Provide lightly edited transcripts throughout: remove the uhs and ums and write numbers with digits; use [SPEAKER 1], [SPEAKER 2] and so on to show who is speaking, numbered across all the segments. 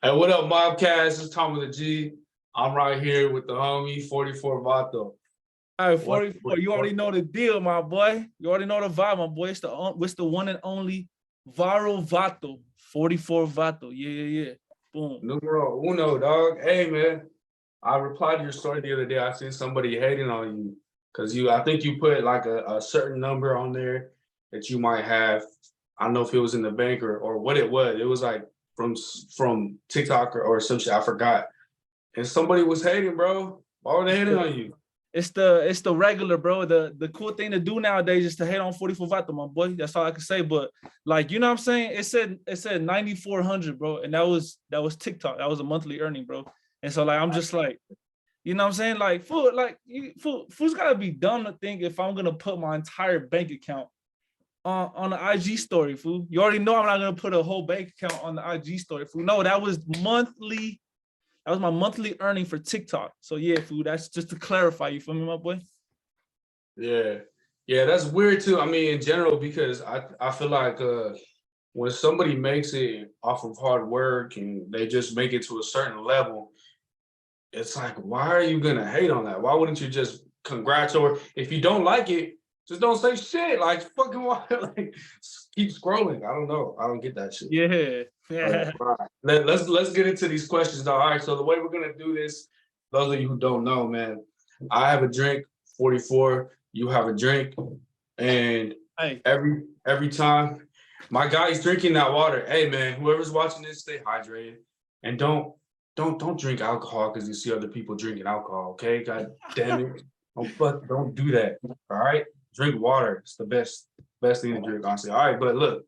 [SPEAKER 1] Hey, what up, Mobcast? It's Tom with the G. I'm right here with the homie 44 Vato.
[SPEAKER 2] All right, 44. You already know the deal, my boy. You already know the vibe, my boy. It's the one and only Viral Vato. 44 Vato. Yeah. Boom.
[SPEAKER 1] Numero uno, dog. Hey, man. I replied to your story the other day. I seen somebody hating on you because I think you put like a certain number on there that you might have. I don't know if it was in the bank or what it was. It was like from TikTok or some shit. I forgot. And somebody was hating, bro. Why were they hating on you?
[SPEAKER 2] It's the regular, bro. The cool thing to do nowadays is to hate on 44 Vato, my boy. That's all I can say. But like, you know what I'm saying? It said 9,400, bro. And that was TikTok. That was a monthly earning, bro. And so like I'm just like, you know what I'm saying? Like, fool's gotta be dumb to think if I'm gonna put my entire bank account on the IG story, fool. You already know I'm not gonna put a whole bank account on the IG story, fool. No, that was monthly. That was my monthly earning for TikTok. So yeah, fool, that's just to clarify. You feel me, my boy?
[SPEAKER 1] Yeah, that's weird too. I mean, in general, because I feel like when somebody makes it off of hard work and they just make it to a certain level, it's like, why are you gonna hate on that? Why wouldn't you just congrats? Or if you don't like it, just don't say shit. Like fucking why? Like keep scrolling. I don't know. I don't get that shit.
[SPEAKER 2] Yeah.
[SPEAKER 1] Right. Let's get into these questions though. All right. So the way we're gonna do this, those of you who don't know, man, I have a drink. 44. You have a drink, and
[SPEAKER 2] Hey.
[SPEAKER 1] every time my guy's drinking that water. Hey man, whoever's watching this, stay hydrated and don't drink alcohol because you see other people drinking alcohol. Okay, god damn it, don't do that. All right, drink water. It's the best thing to drink, honestly. All right, but look,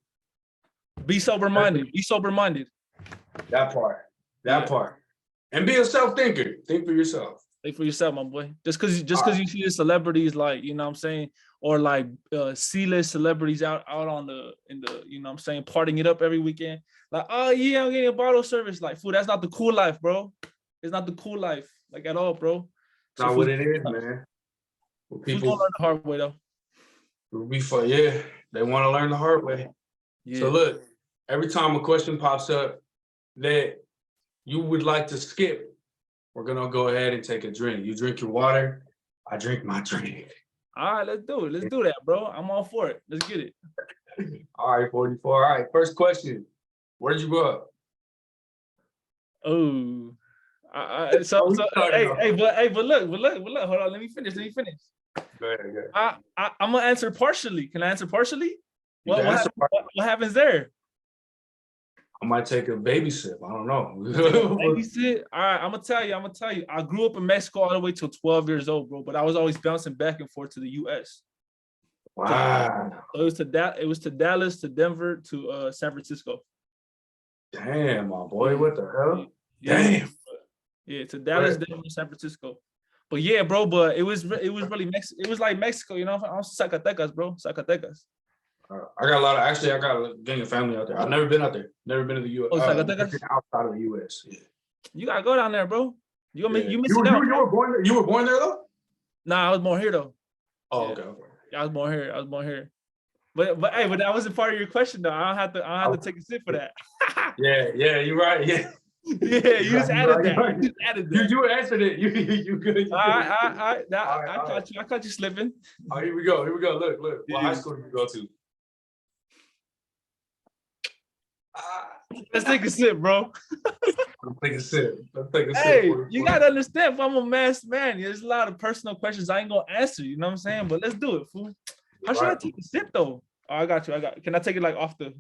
[SPEAKER 2] Be sober minded. Be sober minded.
[SPEAKER 1] that part, and be a self thinker. Think for yourself.
[SPEAKER 2] Think for yourself, my boy. Just because you see the celebrities, like, you know what I'm saying, or like C-list celebrities out on in the you know what I'm saying, partying it up every weekend. Like, oh yeah, I'm getting a bottle service. Like, fool, that's not the cool life, bro. It's not the cool life, like at all, bro.
[SPEAKER 1] So not what it is, man.
[SPEAKER 2] Well, people gonna learn the hard way though.
[SPEAKER 1] Yeah, they want to learn the hard way. Yeah. So look, every time a question pops up that you would like to skip, we're gonna go ahead and take a drink. You drink your water, I drink my drink.
[SPEAKER 2] All right, let's do it. Let's do that, bro. I'm all for it. Let's get it.
[SPEAKER 1] All right, 44. All right, first question. Where did you grow up?
[SPEAKER 2] Oh, but look. Hold on. Let me finish.
[SPEAKER 1] Go ahead.
[SPEAKER 2] I'm gonna answer partially. Can I answer partially? What happens there?
[SPEAKER 1] I might take a baby sip. I don't know.
[SPEAKER 2] Baby sip? All right, I'm gonna tell you. I grew up in Mexico all the way till 12 years old, bro. But I was always bouncing back and forth to the U.S.
[SPEAKER 1] Wow.
[SPEAKER 2] So it was to Dallas, to Denver, to San Francisco.
[SPEAKER 1] Damn, my boy, what the hell?
[SPEAKER 2] Yeah. Damn. Yeah, to Dallas, Denver, San Francisco. But yeah, bro. But it was really Mexico. It was like Mexico, you know. I'm Zacatecas, bro. Zacatecas.
[SPEAKER 1] I got a gang of family out there. I've never been out there. Never been to the U.S. Outside of the U.S. Yeah.
[SPEAKER 2] You gotta go down there, bro. You miss
[SPEAKER 1] you were born there. You were born there though?
[SPEAKER 2] Nah, I was born here though.
[SPEAKER 1] Oh, okay.
[SPEAKER 2] I was born here. But that wasn't part of your question though. I don't have to take a sip for that.
[SPEAKER 1] yeah, you're right. Yeah.
[SPEAKER 2] Yeah, you just added that.
[SPEAKER 1] You answered it. You good.
[SPEAKER 2] I caught you slipping.
[SPEAKER 1] Oh, here we go. Look. What high school did you go to?
[SPEAKER 2] Let's take a sip, bro.
[SPEAKER 1] Let's take a sip.
[SPEAKER 2] Hey, you gotta understand, if I'm a masked man, there's a lot of personal questions I ain't gonna answer, you know what I'm saying? But let's do it, fool. How should I take a sip though? Oh, I got you. Can I take it like off the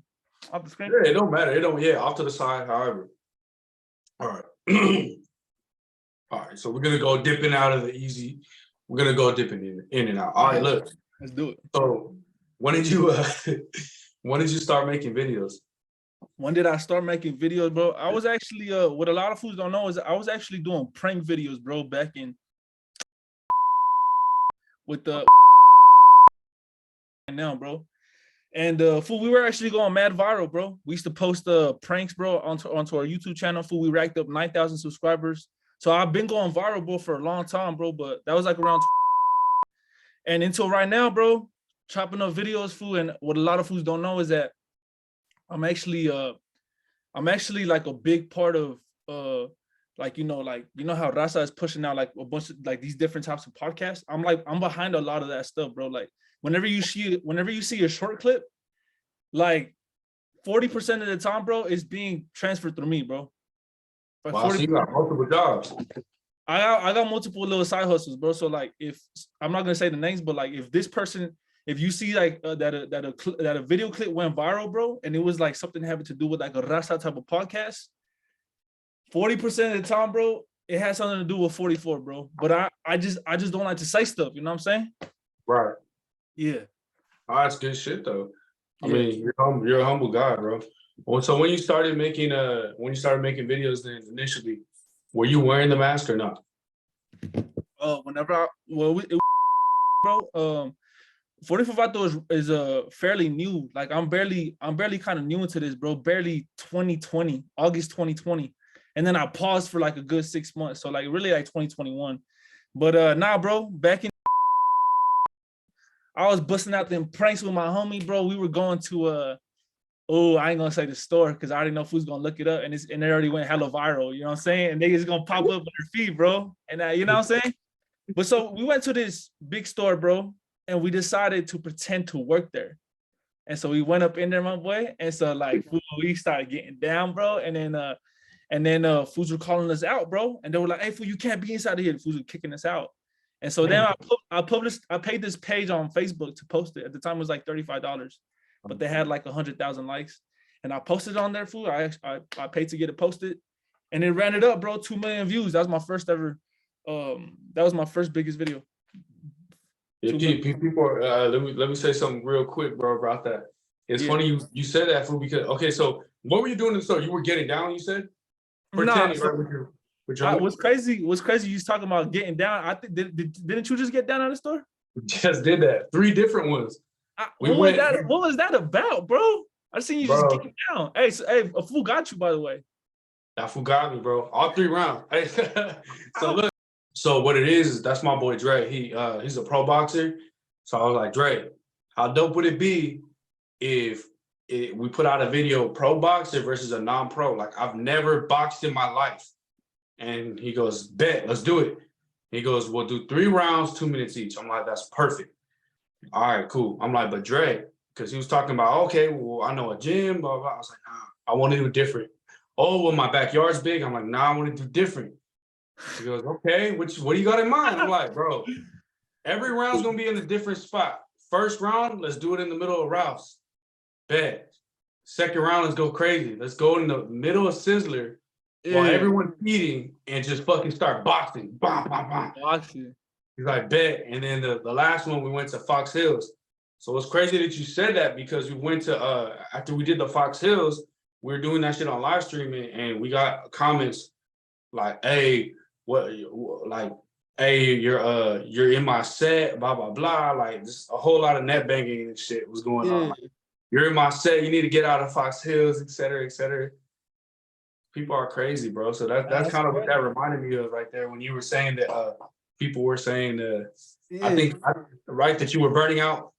[SPEAKER 2] screen?
[SPEAKER 1] Yeah, it don't matter. Off to the side, however. All right. All right, so we're gonna go dipping out of the easy. We're gonna go dipping in and out. All right, look.
[SPEAKER 2] Let's do it.
[SPEAKER 1] So when did you start making videos?
[SPEAKER 2] When did I start making videos, bro? I was actually what a lot of fools don't know is I was actually doing prank videos, bro, back in with the now, bro. And fool, we were actually going mad viral, bro. We used to post pranks, bro, onto our YouTube channel. Fool, we racked up 9,000 subscribers. So I've been going viral, bro, for a long time, bro. But that was like around and until right now, bro, chopping up videos, fool. And what a lot of fools don't know is that I'm actually like a big part of like how Rasa is pushing out like a bunch of like these different types of podcasts. I'm behind a lot of that stuff, bro. Like whenever you see a short clip, like 40% of the time, bro, is being transferred through me, bro. Like
[SPEAKER 1] Wow, so you got multiple jobs.
[SPEAKER 2] I got multiple little side hustles, bro. So like, if I'm not gonna say the names, but like, if you see like that a video clip went viral, bro, and it was like something having to do with like a Rasa type of podcast, 40% of the time, bro, it has something to do with 44, bro. But I just don't like to say stuff. You know what I'm saying?
[SPEAKER 1] Right.
[SPEAKER 2] Yeah.
[SPEAKER 1] Oh, that's good shit though. I
[SPEAKER 2] Yeah.
[SPEAKER 1] mean, you're a humble guy, bro. Well, so when you started making videos then initially, were you wearing the mask or not?
[SPEAKER 2] Bro, 44 Vato is fairly new. Like I'm barely kind of new into this, bro. Barely 2020, August 2020. And then I paused for like a good 6 months. So like really like 2021. But nah, bro, back in I was busting out them pranks with my homie, bro. We were going to I ain't gonna say the store because I already know who's gonna look it up and it already went hella viral, you know what I'm saying? And niggas gonna pop up on their feed, bro. And you know what I'm saying? But so we went to this big store, bro, and we decided to pretend to work there. And so we went up in there, my boy. And so like we started getting down, bro. And then fools were calling us out, bro. And they were like, "Hey, fool, you can't be inside of here." The fools were kicking us out. And so then I paid this page on Facebook to post it. At the time, it was like $35, but they had like 100,000 likes. And I posted on there, fool. I paid to get it posted, and it ran it up, bro. 2 million views. That was my first ever. That was my first biggest video.
[SPEAKER 1] Yeah, people. Let me say something real quick, bro, about that. It's funny you said that, fool, because okay, so what were you doing in the store? You were getting down, you said? Pretending, right, with your
[SPEAKER 2] what's crazy, you was talking about getting down. I think didn't you just get down at the store?
[SPEAKER 1] Just did that. 3 different ones.
[SPEAKER 2] What was that about, bro? I seen you just getting down. Hey, a fool got you, by the way.
[SPEAKER 1] That fool got me, bro. All 3 rounds. So look, so what it is that's my boy Dre. He's a pro boxer. So I was like, Dre, how dope would it be if we put out a video pro boxer versus a non-pro? Like I've never boxed in my life. And he goes, bet, let's do it. He goes, we'll do 3 rounds, 2 minutes each. I'm like, that's perfect. All right, cool. I'm like, but Dre, because he was talking about, okay, well, I know a gym, blah, blah. I was like, nah, I want to do different. Oh, well, my backyard's big. I'm like, nah, I want to do different. He goes, okay, what do you got in mind? I'm like, bro, every round's going to be in a different spot. First round, let's do it in the middle of Ralph's. Bet. Second round, let's go crazy. Let's go in the middle of Sizzler while everyone's eating and just fucking start boxing. Bam, bam, bam.
[SPEAKER 2] Boxing.
[SPEAKER 1] He's like, bet. And then the last one, we went to Fox Hills. So it's crazy that you said that because we went to, after we did the Fox Hills, we were doing that shit on live streaming and we got comments like, hey, hey, you're in my set, blah, blah, blah. Like just a whole lot of net banging and shit was going on. Like, you're in my set, you need to get out of Fox Hills, et cetera, et cetera. People are crazy, bro. So that's kind of what that reminded me of right there when you were saying that people were saying I think right that you were burning out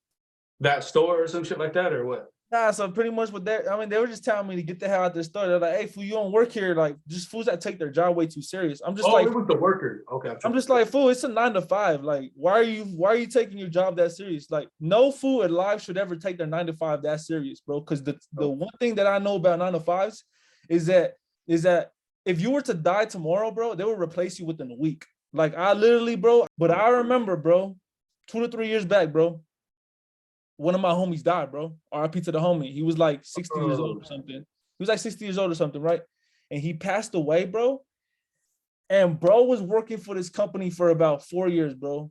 [SPEAKER 1] that store or some shit like that or what?
[SPEAKER 2] Nah, so pretty much what they were just telling me to get the hell out the store. They're like, hey, fool, you don't work here. Like, just fools that take their job way too serious. I'm just like,
[SPEAKER 1] it was the worker. Okay.
[SPEAKER 2] I'm just like, fool, it's a 9 to 5. Like, why are you taking your job that serious? Like, no fool in life should ever take their 9 to 5 that serious, bro. Because the one thing that I know about 9 to 5s is that if you were to die tomorrow, bro, they will replace you within a week. Like I literally, bro. But I remember, bro, 2 to 3 years back, bro, one of my homies died, bro. RIP to the homie. He was like 60 years old or something. He was like 60 years old or something, right? And he passed away, bro. And bro was working for this company for about 4 years, bro.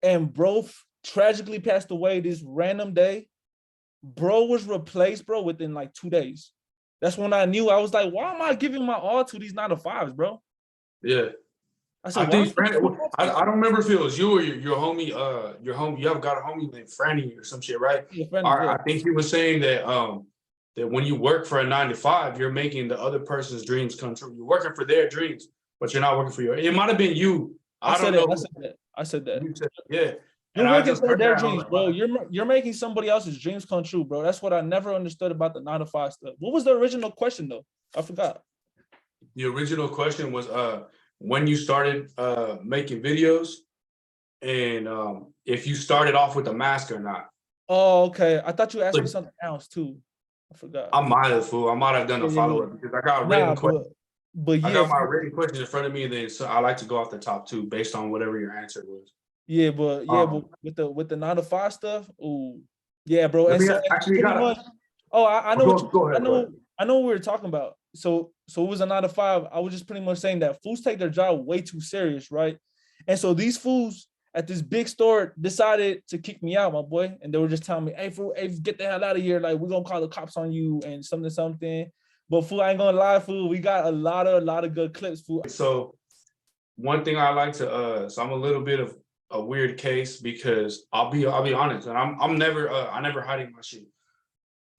[SPEAKER 2] And bro tragically passed away this random day. Bro was replaced, bro, within like 2 days. That's when I knew. I was like, why am I giving my all to these 9 to 5s, bro?
[SPEAKER 1] Yeah. I think I don't remember if it was you or your homie, you have got a homie named Franny or some shit, right? Yeah, Franny, I think he was saying that that when you work for a 9 to 5, you're making the other person's dreams come true. You're working for their dreams, but you're not working for your. It might have been you. I don't know.
[SPEAKER 2] I said that.
[SPEAKER 1] Yeah.
[SPEAKER 2] You're working for their dreams, bro. You're making somebody else's dreams come true, bro. That's what I never understood about the 9 to 5 stuff. What was the original question though? I forgot.
[SPEAKER 1] The original question was when you started making videos, and if you started off with a mask or not.
[SPEAKER 2] Oh, okay. I thought you asked me
[SPEAKER 1] Like,
[SPEAKER 2] something else too. I forgot.
[SPEAKER 1] I might have, fool. I might have done a
[SPEAKER 2] Yeah, yeah,
[SPEAKER 1] follow
[SPEAKER 2] yeah.
[SPEAKER 1] up because I got
[SPEAKER 2] Nah,
[SPEAKER 1] written
[SPEAKER 2] but
[SPEAKER 1] questions. I
[SPEAKER 2] yeah,
[SPEAKER 1] got my written questions in front of me, and then so I like to go off the top too, based on whatever your answer was.
[SPEAKER 2] but
[SPEAKER 1] Um,
[SPEAKER 2] with the 9 to 5 stuff, ooh, yeah, bro.
[SPEAKER 1] let
[SPEAKER 2] And
[SPEAKER 1] me
[SPEAKER 2] so and
[SPEAKER 1] actually
[SPEAKER 2] pretty
[SPEAKER 1] got.
[SPEAKER 2] much, oh, I know what you
[SPEAKER 1] Go ahead. Go ahead.
[SPEAKER 2] I know what we were talking about. So it was a 9 to 5. I was just pretty much saying that fools take their job way too serious, right? And so these fools at this big store decided to kick me out, my boy. And they were just telling me, hey, fool, hey, get the hell out of here. Like, we're gonna call the cops on you and something, something. But fool, I ain't gonna lie, fool. We got a lot of good clips, fool.
[SPEAKER 1] So one thing I like to so I'm a little bit of a weird case because I'll be honest, and I'm never I never hiding my shit.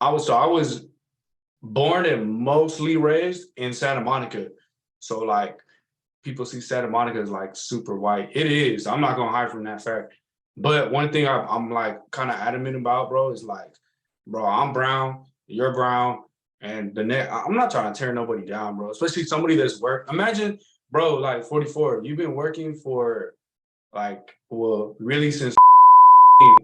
[SPEAKER 1] I was born and mostly raised in Santa Monica. So like people see Santa Monica as like super white. It is. I'm not gonna hide from that fact. But one thing I'm like kind of adamant about, bro, is like, bro, I'm brown, you're brown, and I'm not trying to tear nobody down, bro. Especially somebody that's worked. Imagine, bro, like 44. You've been working for like, well, really since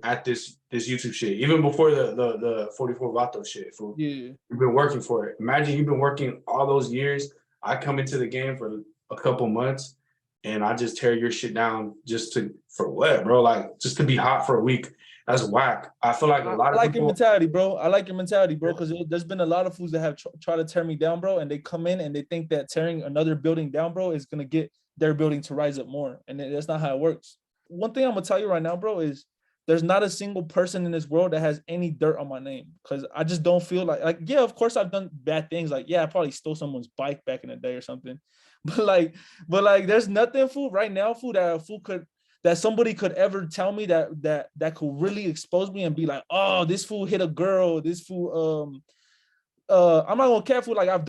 [SPEAKER 1] at this YouTube shit, even before the 44 Vato shit. Fool.
[SPEAKER 2] Yeah.
[SPEAKER 1] You've been working for it. Imagine you've been working all those years. I come into the game for a couple months, and I just tear your shit down just to for what, bro? Like just to be hot for a week. That's whack. I feel like a
[SPEAKER 2] I
[SPEAKER 1] lot of
[SPEAKER 2] like your
[SPEAKER 1] people.
[SPEAKER 2] mentality, bro. I like your mentality, bro, because there's been a lot of fools that have tried to tear me down, bro, and they come in and they think that tearing another building down, bro, is gonna get their building to rise up more, and that's not how it works. One thing I'm gonna tell you right now, bro, is there's not a single person in this world that has any dirt on my name, because I just don't feel like yeah, of course I've done bad things, like yeah, I probably stole someone's bike back in the day or something, but like there's nothing, fool, right now, fool, that a fool could that somebody could ever tell me that could really expose me and be like, oh, this fool hit a girl, this fool I'm not gonna care, fool, like I've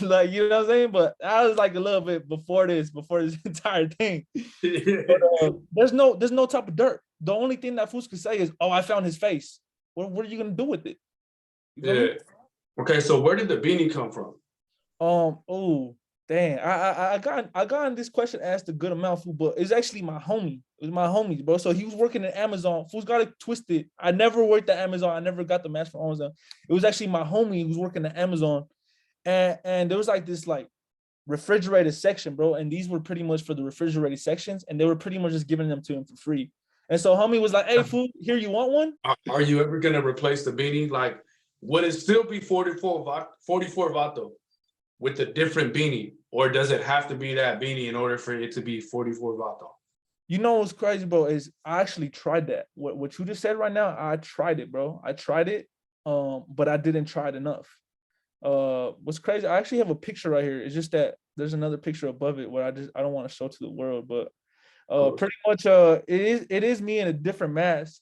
[SPEAKER 2] like, you know what I'm saying, but I was like a little bit before this entire thing. But there's no type of dirt. The only thing that fools could say is, oh, I found his face. What are you gonna do with it? You feel me?
[SPEAKER 1] Okay, so where did the beanie come from?
[SPEAKER 2] Oh, dang. I got this question asked a good amount, fool, but it's actually my homie. It was my homie, bro. So he was working at Amazon. Fool's got it twisted. I never worked at Amazon. I never got the match from Amazon. It was actually my homie who was working at Amazon. And there was like this like refrigerated section, bro. And these were pretty much for the refrigerated sections, and they were pretty much just giving them to him for free. And so homie was like, hey, fool, here, you want one?
[SPEAKER 1] Are you ever gonna replace the beanie? Like, would it still be 44 Vato with a different beanie, or does it have to be that beanie in order for it to be 44 Vato?
[SPEAKER 2] You know what's crazy, bro, is I actually tried that. What you just said right now, I tried it, bro. I tried it, but I didn't try it enough. What's crazy, I actually have a picture right here. It's just that there's another picture above it where I don't want to show to the world, but pretty much it is me in a different mask.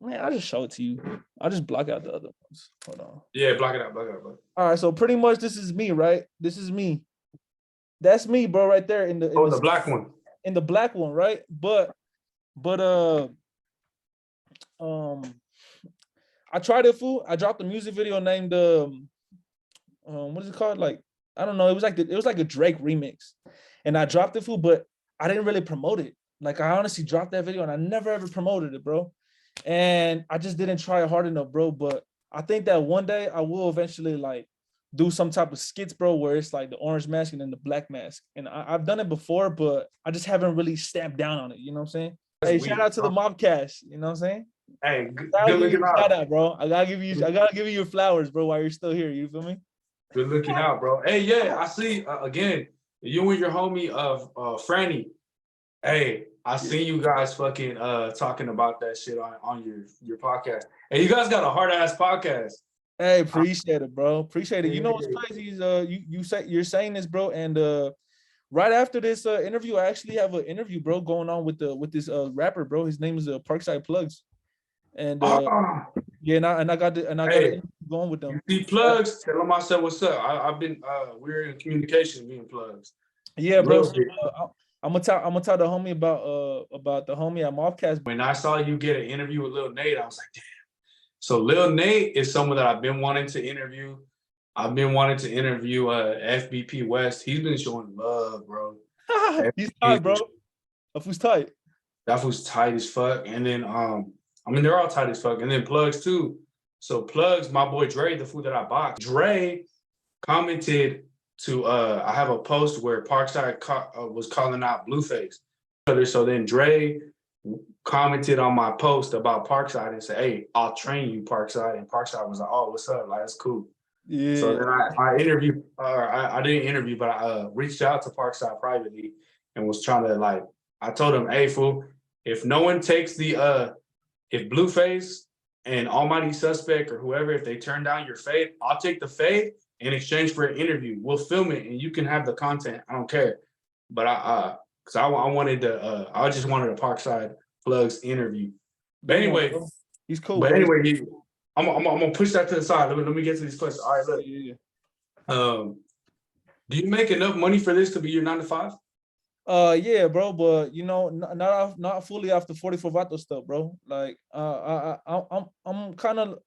[SPEAKER 2] Man, I'll just show it to you. I'll just block out the other ones. Hold on.
[SPEAKER 1] Yeah, block it out, block it out, block it out.
[SPEAKER 2] All right, so pretty much this is me, right? This is me. That's me, bro, right there
[SPEAKER 1] Oh, the black one.
[SPEAKER 2] in the black one, right? But um I tried it, fool. I dropped a music video named what is it called? Like, I don't know. It was like a Drake remix, and I dropped it, fool. But I didn't really promote it. Like, I honestly dropped that video, and I never ever promoted it, bro. And I just didn't try hard enough, bro. But I think that one day I will eventually like do some type of skits, bro, where it's like the orange mask and then the black mask. And I've done it before, but I just haven't really stamped down on it. You know what I'm saying? Hey, shout out to the Mobcast. You know what I'm saying?
[SPEAKER 1] Hey,
[SPEAKER 2] I'll
[SPEAKER 1] good
[SPEAKER 2] give you
[SPEAKER 1] looking
[SPEAKER 2] a shout
[SPEAKER 1] out.
[SPEAKER 2] out, bro. I gotta give you your flowers, bro, while you're still here. You feel me?
[SPEAKER 1] Good looking out, bro. Hey, yeah, I see again. You and your homie of Franny. Hey, I seen you guys fucking talking about that shit on your podcast. Hey, you guys got a hard ass podcast.
[SPEAKER 2] Hey, appreciate it, bro. Appreciate it. You know what's
[SPEAKER 1] Yeah.
[SPEAKER 2] crazy is you're saying this, bro, and right after this interview, I actually have an interview, bro, going on with this rapper, bro. His name is Parkside Plugs, and
[SPEAKER 1] Oh,
[SPEAKER 2] yeah, and I got an interview going with
[SPEAKER 1] you
[SPEAKER 2] them.
[SPEAKER 1] see plugs? Tell them I said what's up. I've been we're in communication, being plugs.
[SPEAKER 2] Yeah,
[SPEAKER 1] A
[SPEAKER 2] bro.
[SPEAKER 1] little
[SPEAKER 2] So,
[SPEAKER 1] bit.
[SPEAKER 2] I'm gonna tell the homie about the homie at Mobcast.
[SPEAKER 1] When I saw you get an interview with Lil Nate, I was like, damn. So Lil Nate is someone that I've been wanting to interview. I've been wanting to interview FBP West. He's been showing love, bro.
[SPEAKER 2] He's tight, bro. That was tight.
[SPEAKER 1] That was tight as fuck. And then I mean they're all tight as fuck. And then Plugs too. So Plugs, my boy Dre, the food that I boxed. Dre commented to I have a post where Parkside was calling out Blueface. So then Dre commented on my post about Parkside and said, "Hey, I'll train you, Parkside." And Parkside was like, "Oh, what's up? Like, that's cool." So
[SPEAKER 2] Yeah.
[SPEAKER 1] then I interviewed, I didn't interview, but I reached out to Parkside privately and was trying to like, I told him, "Hey, fool, if no one takes if Blueface and Almighty Suspect or whoever, if they turn down your fade, I'll take the fade in exchange for an interview. We'll film it and you can have the content. I don't care." But because I wanted to, I just wanted a Parkside Plugs interview. But anyway,
[SPEAKER 2] he's cool,
[SPEAKER 1] but
[SPEAKER 2] bro.
[SPEAKER 1] anyway, I'm gonna push that to the side. Let me get to these questions. All right, look.
[SPEAKER 2] Yeah.
[SPEAKER 1] Do you make enough money for this to be your 9 to 5?
[SPEAKER 2] Yeah, bro, but you know, not fully off the 44 Vato stuff, bro. Like, I'm kind of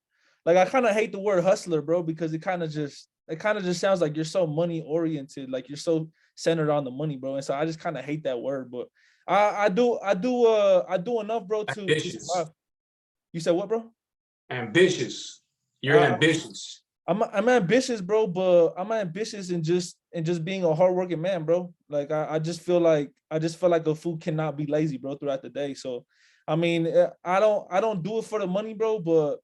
[SPEAKER 2] like, I kind of hate the word hustler, bro, because it kind of just sounds like you're so money oriented, like you're so centered on the money, bro. And so I just kind of hate that word, but I do enough, bro, to
[SPEAKER 1] Ambitious.
[SPEAKER 2] survive. You said what, bro?
[SPEAKER 1] Ambitious. You're ambitious.
[SPEAKER 2] I'm ambitious, bro, but I'm ambitious in just being a hardworking man, bro. Like I just feel like a fool cannot be lazy, bro, throughout the day. So I mean, I don't do it for the money, bro, but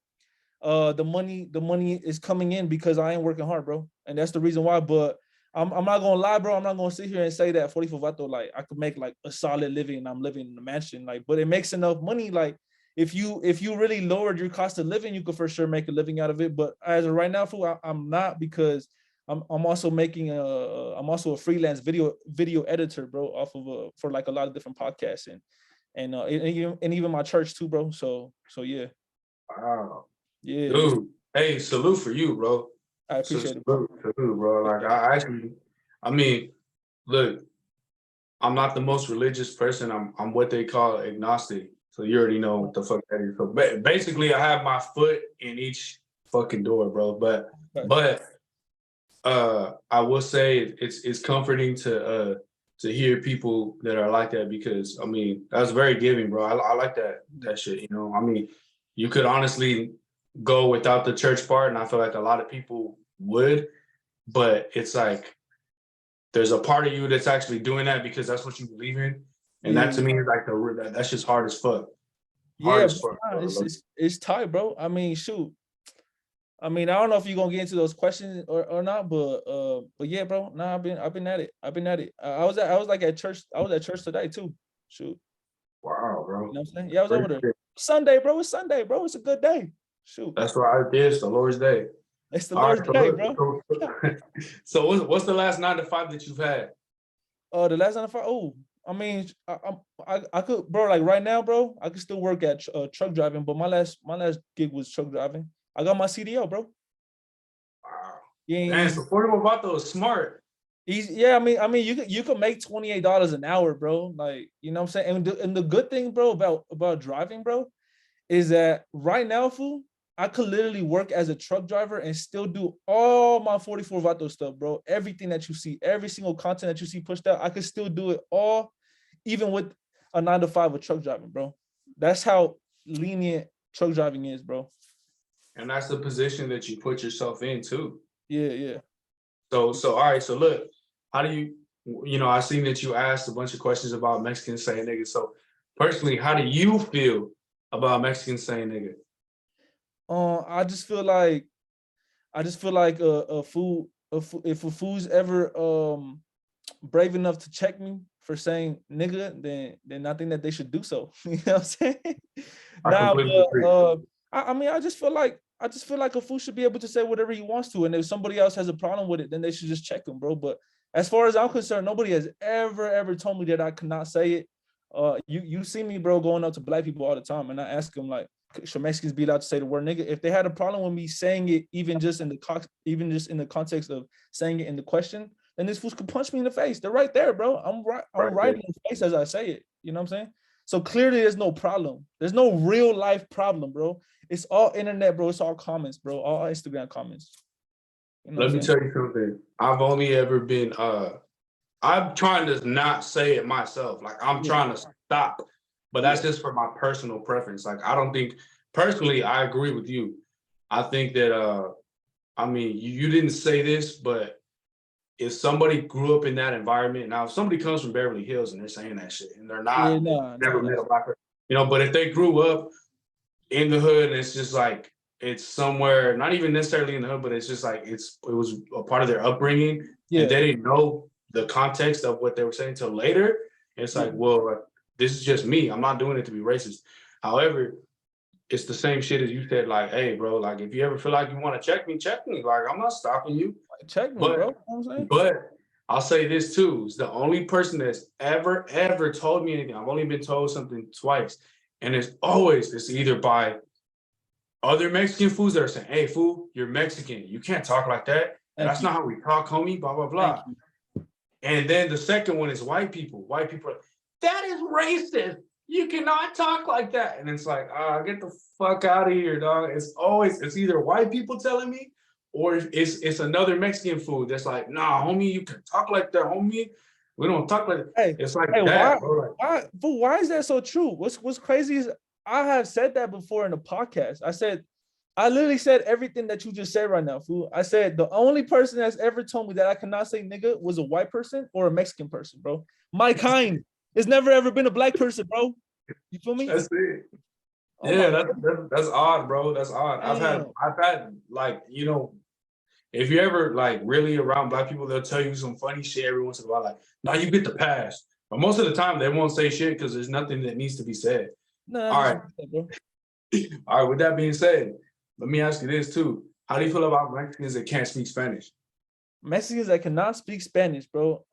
[SPEAKER 2] the money is coming in because I ain't working hard, bro. And that's the reason why. But I'm not gonna lie, bro. I'm not gonna sit here and say that 44 Vato, like I could make like a solid living and I'm living in a mansion, like, but it makes enough money. Like if you really lowered your cost of living, you could for sure make a living out of it. But as of right now, fool, I'm not, because I'm also making I'm also a freelance video editor, bro, off of for like a lot of different podcasts and even my church too, bro. So yeah.
[SPEAKER 1] Wow.
[SPEAKER 2] Yeah.
[SPEAKER 1] Dude, hey, salute for you, bro.
[SPEAKER 2] I appreciate it, bro.
[SPEAKER 1] Salute, bro. Like I actually, I mean, look, I'm not the most religious person. I'm what they call agnostic. So you already know what the fuck that is. So basically, I have my foot in each fucking door, bro. But I will say it's comforting to hear people that are like that, because I mean that's very giving, bro. I like that shit. You know, I mean, you could honestly go without the church part, and I feel like a lot of people would, but it's like there's a part of you that's actually doing that because that's what you believe in, and that to me is like that's just hard as fuck. Hard
[SPEAKER 2] Yeah,
[SPEAKER 1] as fuck.
[SPEAKER 2] bro,
[SPEAKER 1] Bro.
[SPEAKER 2] it's tight, bro. I mean, shoot. I mean, I don't know if you're gonna get into those questions or not, but yeah, bro. Nah, I've been at it. I've been at it. I was at church. I was at church today too. Shoot.
[SPEAKER 1] Wow,
[SPEAKER 2] You know
[SPEAKER 1] bro.
[SPEAKER 2] what I'm saying? Yeah, I was over there. Sunday, bro. It's Sunday, bro. It's a good day. Shoot.
[SPEAKER 1] That's why it is the Lord's Day.
[SPEAKER 2] It's the
[SPEAKER 1] All
[SPEAKER 2] Lord's
[SPEAKER 1] right, so
[SPEAKER 2] day,
[SPEAKER 1] look,
[SPEAKER 2] bro.
[SPEAKER 1] what's the last 9 to 5 that you've had?
[SPEAKER 2] The last time I mean, I could, bro. Like right now, bro, I could still work at truck driving, but my last gig was truck driving. I got my CDL, bro.
[SPEAKER 1] Wow.
[SPEAKER 2] You ain't
[SPEAKER 1] Man,
[SPEAKER 2] easy.
[SPEAKER 1] supportive about those smart.
[SPEAKER 2] Easy. Yeah, I mean, you could make $28 an hour, bro. Like, you know what I'm saying? And the good thing, bro, about driving, bro, is that right now, fool, I could literally work as a truck driver and still do all my 44 Vato stuff, bro. Everything that you see, every single content that you see pushed out, I could still do it all, even with a 9 to 5 with truck driving, bro. That's how lenient truck driving is, bro.
[SPEAKER 1] And that's the position that you put yourself in too.
[SPEAKER 2] Yeah.
[SPEAKER 1] So all right, so look, how do you know, I seen that you asked a bunch of questions about Mexicans saying nigga. So personally, how do you feel about Mexicans saying nigga?
[SPEAKER 2] I just feel like if a fool's ever brave enough to check me for saying nigga, then I think that they should do so. You know what I'm saying?
[SPEAKER 1] I
[SPEAKER 2] Nah,
[SPEAKER 1] completely
[SPEAKER 2] but
[SPEAKER 1] agree.
[SPEAKER 2] I mean, I just feel like a fool should be able to say whatever he wants to, and if somebody else has a problem with it, then they should just check him, bro. But as far as I'm concerned, nobody has ever told me that I cannot say it. You see me, bro, going up to black people all the time, and I ask them like, should Mexicans be allowed to say the word nigga? If they had a problem with me saying it, even just in the context of saying it in the question, then these fools could punch me in the face. They're right there, bro. I'm
[SPEAKER 1] Right
[SPEAKER 2] right
[SPEAKER 1] there.
[SPEAKER 2] in the face as I say it. You know what I'm saying? So clearly there's no problem. There's no real life problem, bro. It's all internet, bro. It's all comments, bro. All Instagram comments. You know what
[SPEAKER 1] Let
[SPEAKER 2] I'm
[SPEAKER 1] me
[SPEAKER 2] saying?
[SPEAKER 1] tell you something. I've only ever been I'm trying to not say it myself. Like I'm
[SPEAKER 2] Yeah,
[SPEAKER 1] trying to stop, but that's
[SPEAKER 2] yeah,
[SPEAKER 1] just for my personal preference. Like I don't think personally I agree with you. I think that I mean you didn't say this, but if somebody grew up in that environment, now if somebody comes from Beverly Hills and they're saying that shit and they're
[SPEAKER 2] yeah.
[SPEAKER 1] not, they've
[SPEAKER 2] Nah,
[SPEAKER 1] never
[SPEAKER 2] nah.
[SPEAKER 1] met a black person, you know, but if they grew up in the hood and it's just like it's somewhere, not even necessarily in the hood, but it's just like it was a part of their upbringing and
[SPEAKER 2] Yeah,
[SPEAKER 1] they didn't know the context of what they were saying till later. It's
[SPEAKER 2] yeah.
[SPEAKER 1] like, well, this is just me. I'm not doing it to be racist. However, it's the same shit as you said, like, hey, bro, like if you ever feel like you want to check me, check me. Like I'm not stopping you.
[SPEAKER 2] Check me, bro.
[SPEAKER 1] But
[SPEAKER 2] You know what I'm saying?
[SPEAKER 1] but I'll say this too: is the only person that's ever told me anything. I've only been told something twice, and it's either by other Mexican foods that are saying, "Hey, fool, you're Mexican. You can't talk like that.
[SPEAKER 2] Thank
[SPEAKER 1] That's
[SPEAKER 2] you.
[SPEAKER 1] not how we talk, homie." Blah blah
[SPEAKER 2] Thank
[SPEAKER 1] blah.
[SPEAKER 2] you.
[SPEAKER 1] And then the second one is white people. White people are like, that is racist. You cannot talk like that. And it's like, get the fuck out of here, dog. It's either white people telling me or it's another Mexican food that's like, nah, homie, you can talk like that, homie. We don't talk like that.
[SPEAKER 2] Hey,
[SPEAKER 1] It's like
[SPEAKER 2] hey,
[SPEAKER 1] that, bro. Like,
[SPEAKER 2] why is that so true? What's crazy is I have said that before in the podcast. I literally said everything that you just said right now, fool. I said the only person that's ever told me that I cannot say nigga was a white person or a Mexican person, bro. My kind. It's never ever been a black person, bro. You feel me?
[SPEAKER 1] that's it.
[SPEAKER 2] Oh
[SPEAKER 1] Yeah,
[SPEAKER 2] my
[SPEAKER 1] that's odd, bro. That's odd.
[SPEAKER 2] damn.
[SPEAKER 1] I've had like, you know, if you ever like really around black people, they'll tell you some funny shit every once in a while, like, "Now you get the pass." But most of the time, they won't say shit because there's nothing that needs to be said.
[SPEAKER 2] No,
[SPEAKER 1] All
[SPEAKER 2] that's
[SPEAKER 1] right,
[SPEAKER 2] what I said, bro.
[SPEAKER 1] all right. With that being said, let me ask you this too: how do you feel about Mexicans that can't speak Spanish?
[SPEAKER 2] Mexicans that cannot speak Spanish, bro.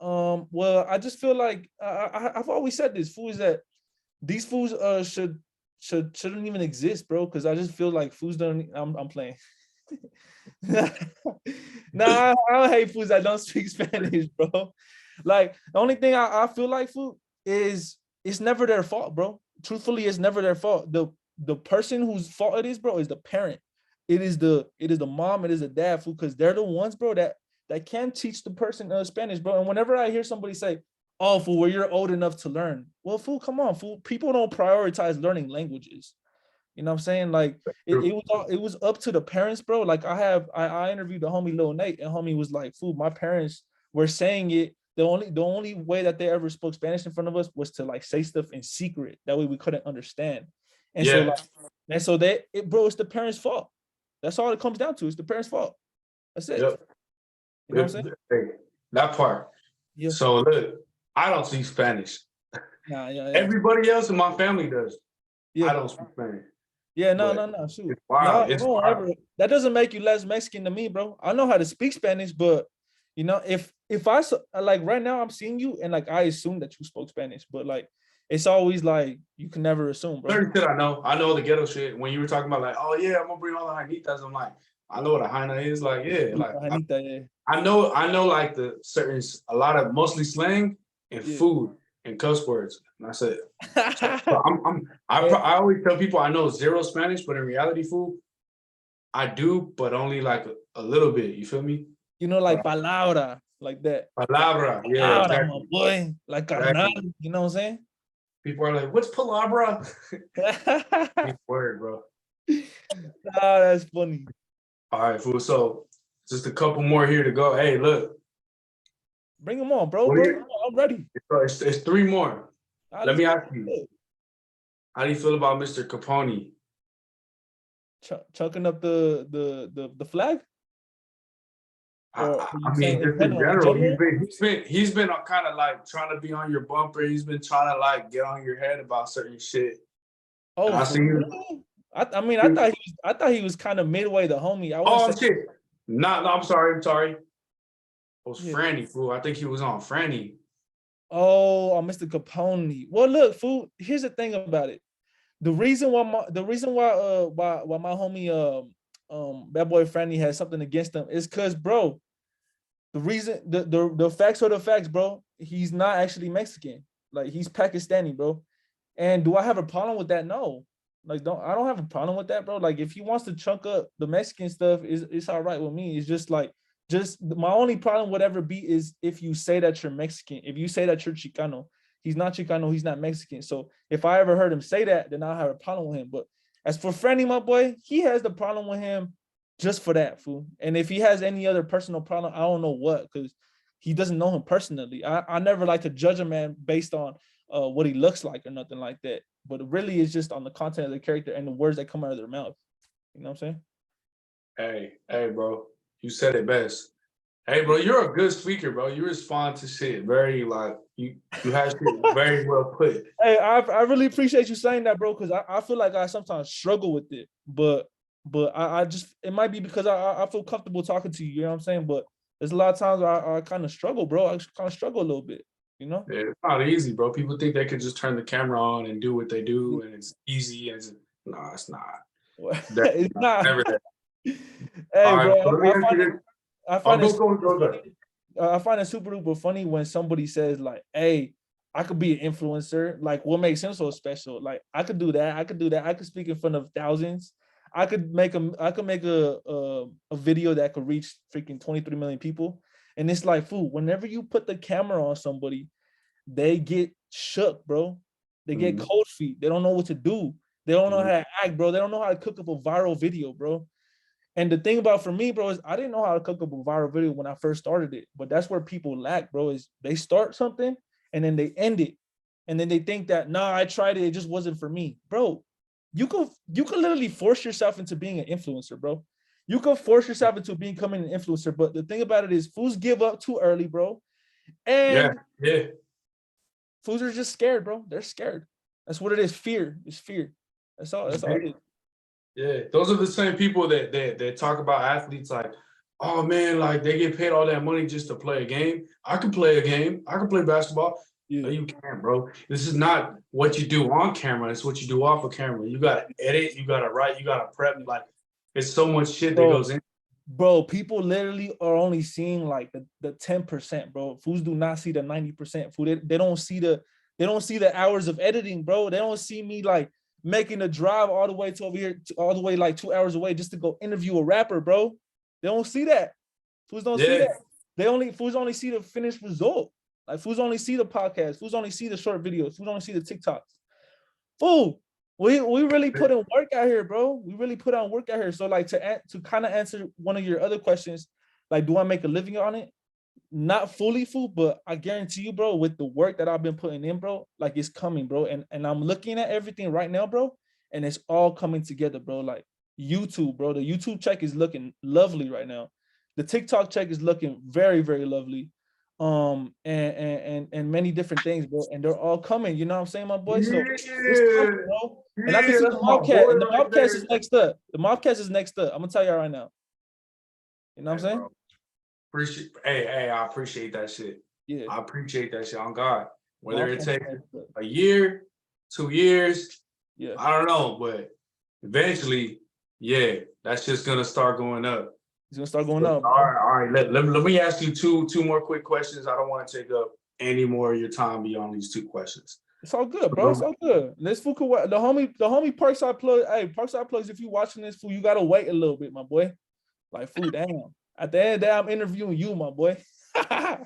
[SPEAKER 2] Well, I just feel like I've always said this, fools that these fools shouldn't even exist, bro. Because I just feel like fools don't. I'm playing. Nah, I don't hate fools that don't speak Spanish, bro. Like the only thing I feel like food is it's never their fault, bro. Truthfully, it's never their fault. The person whose fault it is, bro, is the parent. It is the mom, it is the dad, fool, because they're the ones, bro, that can teach the person Spanish, bro. And whenever I hear somebody say, "Oh, fool, well, you're old enough to learn," well, fool, come on, fool. People don't prioritize learning languages. You know what I'm saying? Like it was up to the parents, bro. Like I interviewed the homie Lil Nate, and homie was like, "Fool, my parents were saying it. The only way that they ever spoke Spanish in front of us was to like say stuff in secret. That way we couldn't understand." And so
[SPEAKER 1] Yeah,
[SPEAKER 2] like, bro, it's the parents' fault. That's all it comes down to. It's the parents' fault. That's it.
[SPEAKER 1] yep.
[SPEAKER 2] You know what I'm saying?
[SPEAKER 1] Hey, that part.
[SPEAKER 2] Yeah.
[SPEAKER 1] So look, I don't speak Spanish.
[SPEAKER 2] Nah, yeah, yeah.
[SPEAKER 1] Everybody else in my family does. I
[SPEAKER 2] Yeah.
[SPEAKER 1] don't speak Spanish,
[SPEAKER 2] Yeah, no,
[SPEAKER 1] but
[SPEAKER 2] no, no. Shoot.
[SPEAKER 1] it's wild.
[SPEAKER 2] No,
[SPEAKER 1] It's
[SPEAKER 2] no,
[SPEAKER 1] wild.
[SPEAKER 2] ever. That doesn't make you less Mexican to me, bro. I know how to speak Spanish, but if like right now I'm seeing you and like I assume that you spoke Spanish, but like it's always like you can never assume, bro.
[SPEAKER 1] Certain shit I know. I know the ghetto shit. When you were talking about like, oh yeah, I'm gonna bring all the Janitas, I'm like, I know what a Jaina is. Like, yeah, like
[SPEAKER 2] Juanita, yeah,
[SPEAKER 1] I know like the certain a lot of mostly slang and
[SPEAKER 2] yeah.
[SPEAKER 1] food and cuss words. And I said, so
[SPEAKER 2] Yeah.
[SPEAKER 1] I always tell people I know zero Spanish, but in reality, food, I do, but only like a little bit. You feel me?
[SPEAKER 2] Like
[SPEAKER 1] But
[SPEAKER 2] palabra, like that.
[SPEAKER 1] palabra, yeah,
[SPEAKER 2] Palabra, my
[SPEAKER 1] exactly,
[SPEAKER 2] boy. Like carnal,
[SPEAKER 1] exactly.
[SPEAKER 2] you know what I'm
[SPEAKER 1] People are like, what's palabra?
[SPEAKER 2] saying?
[SPEAKER 1] Big word, bro.
[SPEAKER 2] Nah, that's funny.
[SPEAKER 1] All right, fool. So just a couple more here to go. Hey, look,
[SPEAKER 2] Bring them on, bro.
[SPEAKER 1] what do
[SPEAKER 2] Bring them
[SPEAKER 1] you?
[SPEAKER 2] on. I'm ready.
[SPEAKER 1] It's three more.
[SPEAKER 2] Nah,
[SPEAKER 1] Let
[SPEAKER 2] let's
[SPEAKER 1] me
[SPEAKER 2] go.
[SPEAKER 1] ask you, how do you feel about Mr. Capone?
[SPEAKER 2] Chucking up the flag, or are
[SPEAKER 1] I
[SPEAKER 2] you
[SPEAKER 1] mean,
[SPEAKER 2] saying in
[SPEAKER 1] just in
[SPEAKER 2] general? In
[SPEAKER 1] general,
[SPEAKER 2] general?
[SPEAKER 1] he's been kind of like trying to be on your bumper. He's been trying to like get on your head about certain shit. And
[SPEAKER 2] Oh,
[SPEAKER 1] I
[SPEAKER 2] for
[SPEAKER 1] see you.
[SPEAKER 2] real? I mean, I thought he was kind of midway the homie. I wouldn't say.
[SPEAKER 1] Oh shit! Not. No, I'm sorry. I'm sorry. It was
[SPEAKER 2] Yeah.
[SPEAKER 1] Franny, fool. I think he was on Franny.
[SPEAKER 2] Oh, Mr. Capone. Well, look, fool. Here's the thing about it. The reason why my homie bad boy Franny has something against him is because, bro, the facts are the facts, bro. He's not actually Mexican. Like he's Pakistani, bro. And do I have a problem with that? No. Like I don't have a problem with that, bro. Like if he wants to chunk up the Mexican stuff, it's all right with me. It's just like Just my only problem would ever be is if you say that you're Mexican. If you say that you're Chicano, he's not Chicano, he's not Mexican. So if I ever heard him say that, then I'll have a problem with him. But as for Franny, my boy, he has the problem with him just for that, fool. And if he has any other personal problem, I don't know what, because he doesn't know him personally. I never like to judge a man based on what he looks like or nothing like that. But it really is just on the content of the character and the words that come out of their mouth. You know what I'm saying?
[SPEAKER 1] Hey, bro, you said it best. Hey, bro, you're a good speaker, bro. You respond to shit very like you have shit very well put.
[SPEAKER 2] Hey, I really appreciate you saying that, bro, because I feel like I sometimes struggle with it, but I just, it might be because I feel comfortable talking to you. You know what I'm saying? But there's a lot of times I kind of struggle, bro. I kind of struggle a little bit. You know?
[SPEAKER 1] Yeah, it's not easy, bro. People think they could just turn the camera on and do what they do, and it's easy. And no, it's not.
[SPEAKER 2] It's not.
[SPEAKER 1] Never that.
[SPEAKER 2] Hey,
[SPEAKER 1] All right, so
[SPEAKER 2] bro,
[SPEAKER 1] let me ask you this.
[SPEAKER 2] I find it
[SPEAKER 1] Go.
[SPEAKER 2] I find it super duper funny when somebody says like, "Hey, I could be an influencer. Like, what makes him so special? Like, I could do that. I could do that. I could speak in front of thousands. I could make a video that could reach freaking 23 million people." And it's like, fool, whenever you put the camera on somebody, they get shook, bro. They get cold feet. They don't know what to do. They don't know how to act, bro. They don't know how to cook up a viral video, bro. And the thing about for me, bro, is I didn't know how to cook up a viral video when I first started it. But that's where people lack, bro, is they start something and then they end it. And then they think that, nah, I tried it, it just wasn't for me. Bro, you can literally force yourself into being an influencer, bro. You can force yourself into becoming an influencer. But the thing about it is fools give up too early, bro. And
[SPEAKER 1] yeah.
[SPEAKER 2] fools are just scared, bro. They're scared. That's what it is. Fear. It's fear. That's all it is.
[SPEAKER 1] Yeah, those are the same people that talk about athletes like, oh man, like they get paid all that money just to play a game. I can play a game. I can play basketball.
[SPEAKER 2] Yeah.
[SPEAKER 1] No, you can't, bro. This is not what you do on camera. It's what you do off of camera. You gotta edit. You gotta write. You gotta prep. Like, it's so much shit that goes in.
[SPEAKER 2] Bro, people literally are only seeing like the 10%, bro. Fools do not see the 90%. They don't see the hours of editing, bro. They don't see me like making a drive all the way to over here, all the way like 2 hours away just to go interview a rapper, bro. They don't see that. Fools don't see that. Fools only see the finished result. Like fools only see the podcast. Fools only see the short videos. Fools only see the TikToks. Fool, we really put in work out here, bro. We really put on work out here. So like to kind of answer one of your other questions, like do I make a living on it? Not fully, fool, but I guarantee you, bro, with the work that I've been putting in, bro, like it's coming, bro. And I'm looking at everything right now, bro, and it's all coming together, bro. Like YouTube, bro. The YouTube check is looking lovely right now. The TikTok check is looking very, very lovely. And many different things, bro. And they're all coming. You know what I'm saying, my boy? So it's coming, bro. And I can see the Mobcast. And the Mobcast is next up. The Mobcast is next up. I'm gonna tell y'all right now. You know what I'm saying?
[SPEAKER 1] Hey, I appreciate that shit.
[SPEAKER 2] Yeah.
[SPEAKER 1] I appreciate that shit on God. Whether it takes a year, 2 years,
[SPEAKER 2] yeah,
[SPEAKER 1] I don't know, but eventually, yeah, that's just gonna start going up.
[SPEAKER 2] It's gonna start going up.
[SPEAKER 1] All right. Let me ask you two more quick questions. I don't want to take up any more of your time beyond these 2 questions.
[SPEAKER 2] It's all good, bro. It's all good. This fool could, the homie Parkside Plug. Hey, Parkside Plugs, if you watching this, fool, you gotta wait a little bit, my boy. Like, fool, damn. At the end of the day, I'm interviewing you, my boy. Nah,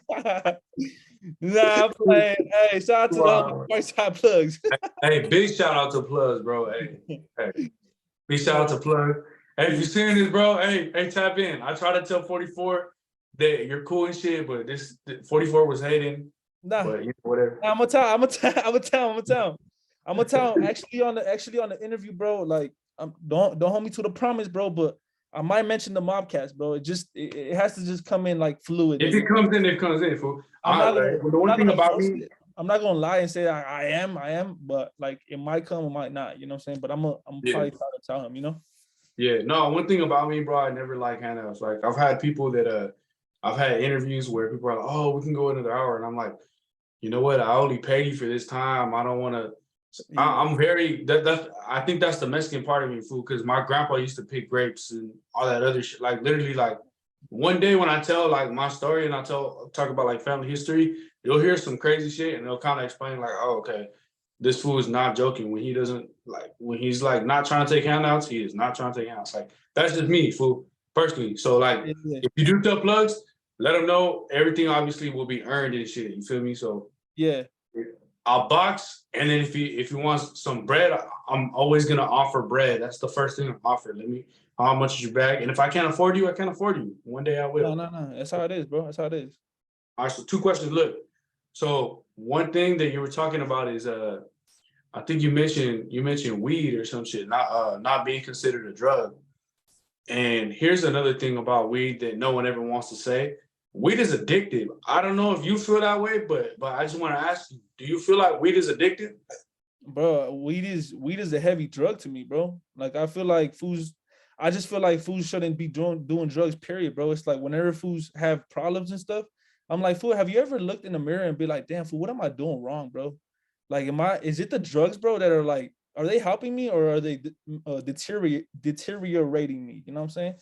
[SPEAKER 2] I'm playing. Hey, shout out to the homie Parkside Plugs.
[SPEAKER 1] Hey, big shout out to Plugs, bro. Hey, big shout out to Plugs. Hey, if you're seeing this, bro, hey, tap in. I try to tell 44 that you're cool and shit, but this 44 was hating.
[SPEAKER 2] Nah,
[SPEAKER 1] but whatever.
[SPEAKER 2] I'm gonna tell. Actually on the interview, bro. Like, don't hold me to the promise, bro. But I might mention the Mobcast, bro. It has to just come in like fluid.
[SPEAKER 1] If it comes in, it comes in, fool.
[SPEAKER 2] I'm not gonna lie and say I am, but like it might come, it might not. You know what I'm saying? But I'm probably try to tell him. You know.
[SPEAKER 1] Yeah, no, one thing about me, bro, I never like handouts. Like I've had people that I've had interviews where people are like, oh, we can go another hour. And I'm like, you know what? I only paid you for this time. I don't want to. I'm very I think that's the Mexican part of me, fool, because my grandpa used to pick grapes and all that other shit. Like literally, like one day when I tell like my story and talk about like family history, you'll hear some crazy shit and they'll kind of explain like, oh, okay, this fool is not joking when he doesn't like when he's like not trying to take handouts, he is not trying to take handouts. Like that's just me, fool. personally. So like,
[SPEAKER 2] Yeah, yeah,
[SPEAKER 1] if you do sell plugs, let them know everything obviously will be earned and shit. You feel me? So
[SPEAKER 2] yeah.
[SPEAKER 1] I'll box, and then if you want some bread, I'm always gonna offer bread. That's the first thing I offer. Let me how much is your bag? And if I can't afford you, I can't afford you. One day I
[SPEAKER 2] No,
[SPEAKER 1] will.
[SPEAKER 2] no, no. That's how it is, bro. That's how it is.
[SPEAKER 1] All right, so two questions. Look, so one thing that you were talking about is I think you mentioned weed or some shit, not being considered a drug. And here's another thing about weed that no one ever wants to say. Weed is addictive. I don't know if you feel that way, but I just want to ask you, do you feel like weed is addictive?
[SPEAKER 2] Bro, weed is a heavy drug to me, bro. Like I feel like fools, I just feel like fools shouldn't be doing drugs, period, bro. It's like whenever fools have problems and stuff, I'm like, fool, have you ever looked in the mirror and be like, damn, fool, what am I doing wrong, bro? Like, is it the drugs, bro, that are like, are they helping me or are they deteriorating me? You know what I'm saying?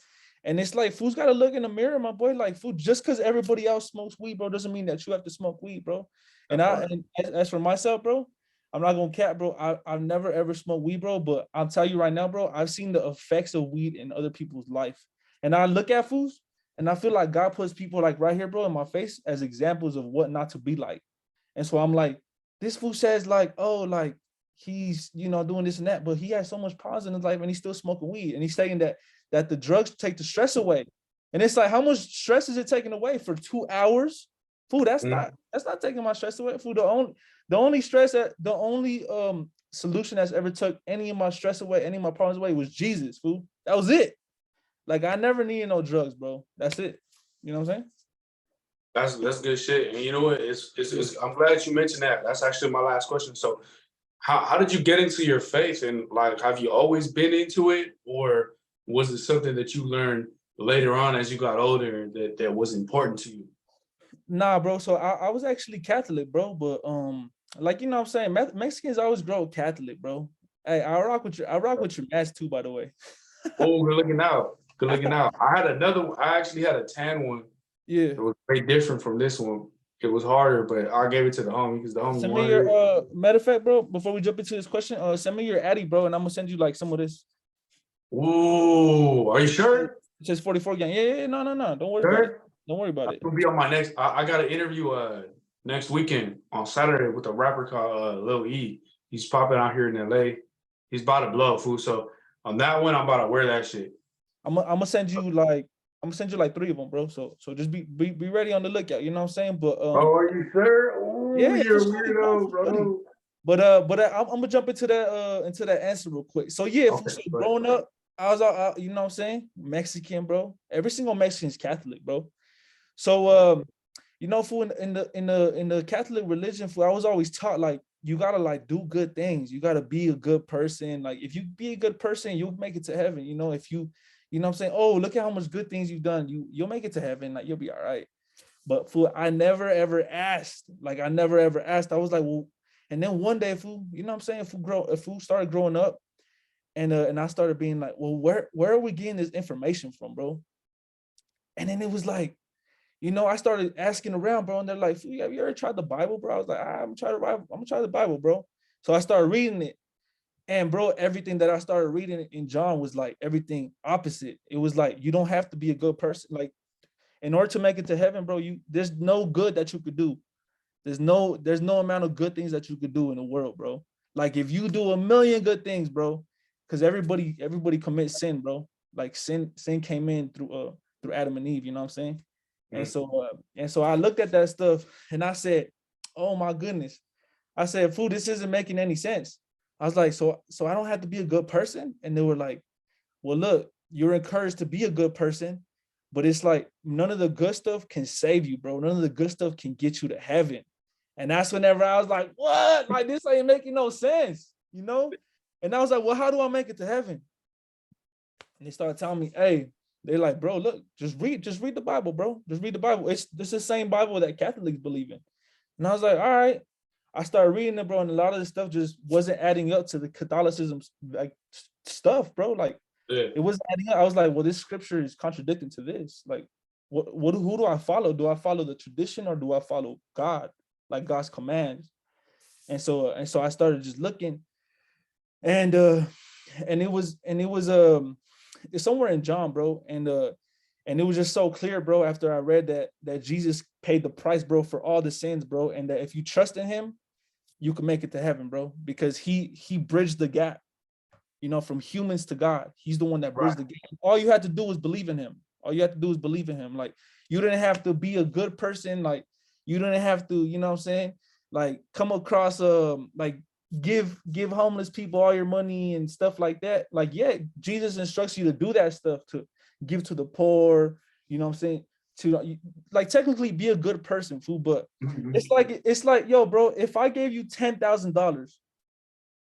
[SPEAKER 2] And it's like, fools got to look in the mirror, my boy. Like, fool, just because everybody else smokes weed, bro, doesn't mean that you have to smoke weed, bro. And
[SPEAKER 1] That part.
[SPEAKER 2] as for myself, bro, I'm not gonna cap, bro. I've never ever smoked weed, bro. But I'll tell you right now, bro, I've seen the effects of weed in other people's life. And I look at fools and I feel like God puts people like right here, bro, in my face as examples of what not to be like. And so I'm like, this fool says, like, oh, like he's doing this and that, but he has so much problems in his life and he's still smoking weed. And he's saying that the drugs take the stress away. And it's like, how much stress is it taking away for 2 hours? Fool, that's not taking my stress away. Fool, the only solution that's ever took any of my stress away, any of my problems away was Jesus, fool. That was it. Like I never needed no drugs, bro. That's it. You know what I'm saying?
[SPEAKER 1] That's good shit. And you know what? I'm glad you mentioned that. That's actually my last question. So how did you get into your faith, and like have you always been into it, or was it something that you learned later on as you got older that was important to you?
[SPEAKER 2] Nah, bro. So I was actually Catholic, bro. But like what I'm saying, Mexicans always grow Catholic, bro. Hey, I rock with your mask too, by the way.
[SPEAKER 1] Oh, good looking out. Good looking out. I had another one. I actually had a tan one.
[SPEAKER 2] Yeah.
[SPEAKER 1] It was very different from this one. It was harder, but I gave it to the homie because the homie
[SPEAKER 2] Send me
[SPEAKER 1] wanted
[SPEAKER 2] your
[SPEAKER 1] it.
[SPEAKER 2] matter of fact, bro. Before we jump into this question, send me your Addy, bro, and I'm gonna send you like some of this.
[SPEAKER 1] Ooh, are you sure?
[SPEAKER 2] It says 44 gang. Yeah, yeah, no, no, no. Don't worry about it.
[SPEAKER 1] Sure.
[SPEAKER 2] Don't worry about
[SPEAKER 1] I'm
[SPEAKER 2] it.
[SPEAKER 1] gonna be on my next. I got an interview next weekend on Saturday with a rapper called Lil E. He's popping out here in LA. He's about to blow, fool. So on that one, I'm about to wear that shit.
[SPEAKER 2] I'm gonna send you like 3 of them, bro. So just be ready on the lookout. You know what I'm saying? But
[SPEAKER 1] Oh, are you sure? Oh,
[SPEAKER 2] yeah, for
[SPEAKER 1] you're a
[SPEAKER 2] sure, bro,
[SPEAKER 1] weirdo,
[SPEAKER 2] for sure.
[SPEAKER 1] bro.
[SPEAKER 2] But I'm gonna jump into that answer real quick. So yeah,
[SPEAKER 1] Okay,
[SPEAKER 2] so
[SPEAKER 1] but
[SPEAKER 2] growing up, I was you know what I'm saying, Mexican, bro. Every single Mexican is Catholic, bro. So fool, in the Catholic religion, fool, I was always taught like you gotta like do good things. You gotta be a good person. Like if you be a good person, you'll make it to heaven. If you know what I'm saying, oh, look at how much good things you've done. You'll make it to heaven. Like you'll be all right. But fool, I never ever asked. Like I never ever asked. I was like, well, and then one day, fool, you know what I'm saying? If fool started growing up, and I started being like, well, where are we getting this information from, bro? And then it was like, I started asking around, bro, and they're like, have you ever tried the Bible, bro? I was like, I'm gonna try the Bible, bro. So I started reading it. And bro, everything that I started reading in John was like everything opposite. It was like you don't have to be a good person. Like in order to make it to heaven, bro, there's no good that you could do. There's no amount of good things that you could do in the world, bro. Like if you do a million good things, bro, because everybody commits sin, bro. Like sin came in through Adam and Eve, you know what I'm saying? And so I looked at that stuff and I said, oh my goodness. I said, fool, this isn't making any sense. I was like, so I don't have to be a good person? And they were like, well, look, you're encouraged to be a good person, but it's like none of the good stuff can save you, bro. None of the good stuff can get you to heaven. And that's whenever I was like, what? Like this ain't making no sense, you know? And I was like, well, how do I make it to heaven? And they started telling me, hey, they're like, bro, look, just read the Bible, bro. Just read the Bible. It's the same Bible that Catholics believe in. And I was like, all right. I started reading it, bro, and a lot of the stuff just wasn't adding up to the Catholicism like stuff, bro. Like
[SPEAKER 1] yeah.
[SPEAKER 2] it wasn't adding up. I was like, well, this scripture is contradicting to this. Like, who do I follow? Do I follow the tradition or do I follow God, like God's commands? And so I started just looking, and it was it's somewhere in John, bro, and it was just so clear, bro. After I read that Jesus paid the price, bro, for all the sins, bro, and that if you trust in him, you can make it to heaven, bro, because he bridged the gap, from humans to God. He's the one that bridged the gap. All you had to do was believe in him. All you had to do is believe in him. Like, you didn't have to be a good person. Like, you didn't have to, you know what I'm saying? Like, come across like give homeless people all your money and stuff like that. Like, yeah, Jesus instructs you to do that stuff, to give to the poor, you know what I'm saying? To like technically be a good person, fool. But it's like, yo, bro, if I gave you $10,000,